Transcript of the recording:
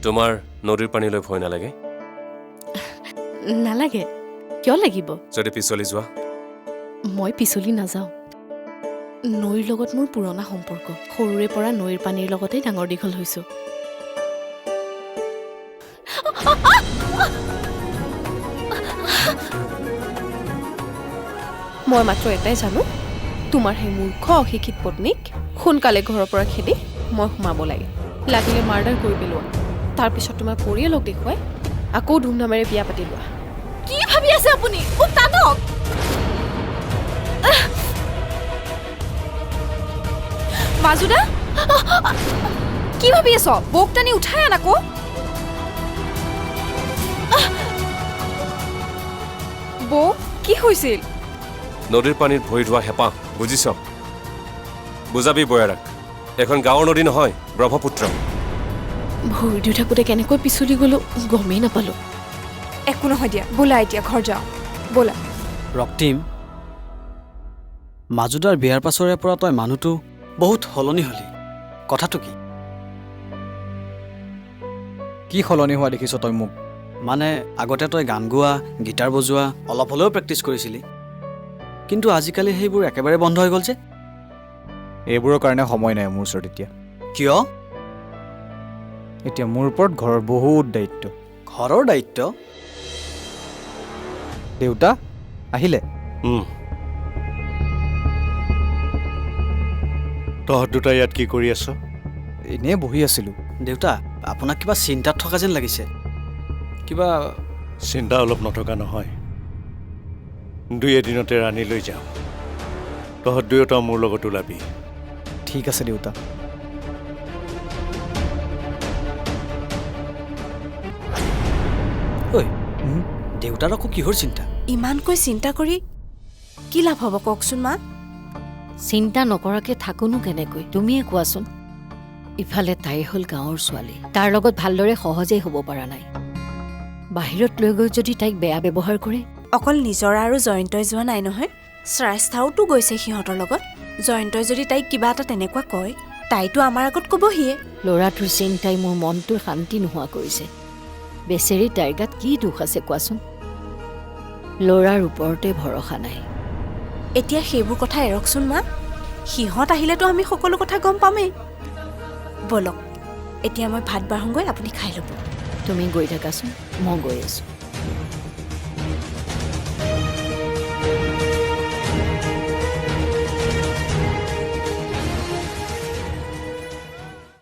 তোমাৰ নদীৰ পানীলৈ ভয় নালাগে? নালাগে। কিয় লাগিব? যদি পিছলি যোৱা? মই পিছলি নাযাওঁ। নৈৰ লগত মোৰ পুৰণা সম্পৰ্ক। সৰুৰে পৰা নৈৰ পানীৰ লগতেই ডাঙৰ দীঘল হৈছোঁ। মই মাত্ৰ এটাই জানো, তোমাৰ সেই মূৰ্খ অশিক্ষিত পত্নীক সোনকালে ঘৰৰ পৰা খেদি মই সোমাব লাগে। লাগিলে মাৰ্ডাৰ কৰি পেলোৱা। তাৰপিছত তোমাৰ পৰিয়ালক দেখুৱাই আকৌ ধুমধামেৰে বিয়া পাতি লোৱা। কি ভাবি আছে আপুনি? মোক টানক! মাজুদা, কি ভাবি আছ? বৌক টানি উঠাই আন আকৌ। বৌ, কি হৈছিল? নদীৰ পানীত ভৰি ধোৱা হেঁপাহ, বুজিছ? বুজাবি বয়াৰাক, এখন গাঁৱৰ নদী নহয়, ব্ৰহ্মপুত্ৰ। ভৰি ধুই থাকোঁতে কেনেকৈ পিছলি গ'লো গমেই নাপালো। একো নহয় দিয়া, ব'লা এতিয়া ঘৰ যাওঁ, ব'লা। ৰক্তিম, মাজুদাৰ বিয়াৰ পাছৰে পৰা তই মানুহটো বহুত সলনি হলি। কথাটো কি? কি সলনি হোৱা দেখিছ তই মোক? মানে আগতে তই গান গোৱা, গীটাৰ বজোৱা অলপ হ'লেও প্ৰেক্টিচ কৰিছিলি, কিন্তু আজিকালি সেইবোৰ একেবাৰে বন্ধ হৈ গ'ল যে? এইবোৰৰ কাৰণে সময় নাই মোৰ ওচৰত এতিয়া। কিয়? এতিয়া মোৰ ওপৰত ঘৰৰ বহুত দায়িত্ব। ঘৰৰ দায়িত্ব? দেউতা আহিলে? তহঁত দুটা ইয়াত কি কৰি আছ? এনেই বহি আছিলোঁ। দেউতা, আপোনাক কিবা চিন্তাত থকা যেন লাগিছে। কিবা চিন্তা অলপ নথকা নহয়। দুই এদিনতে ৰাণী লৈ যাওঁ। তহঁত দুয়োটা মোৰ লগত ওলাবি। ঠিক আছে দেউতা। ঐ, দেউতাৰ আকৌ কিহৰ চিন্তা? ইমানকৈ চিন্তা কৰি কি লাভ হ'ব কওকচোন মা? চিন্তা নকৰাকে থাকোনো কেনেকৈ, তুমিয়ে কোৱাচোন। ইফালে তাই হ'ল গাঁৱৰ ছোৱালী, তাৰ লগত ভালদৰে সহজেই হ'ব পৰা নাই। বাহিৰত লৈ গৈ যদি তাইক বেয়া ব্যৱহাৰ কৰে। অকল নিজৰা আৰু জয়ন্তই যোৱা নাই নহয়, শ্ৰাইস্থাওতো গৈছে সিহঁতৰ লগত। জয়ন্তই যদি তাইক কিবা এটা তেনেকুৱা কয়, তাইতো আমাৰ আগত ক'বহিয়ে। ল'ৰাটোৰ চিন্তাই মোৰ মনটোৰ শান্তি নোহোৱা কৰিছে। বেচেৰি তাইৰ গাত কি দুখ আছে কোৱাচোন? ল'ৰাৰ ওপৰতে ভৰসা নাই। এতিয়া সেইবোৰ কথা এৰকচোন মা। সিহঁত আহিলেতো আমি সকলো কথা গম পামেই। ব'লক, এতিয়া মই ভাত বাঢ়োঁগৈ, আপুনি খাই ল'ব। তুমি গৈ থাকাচোন, মই গৈ আছোঁ।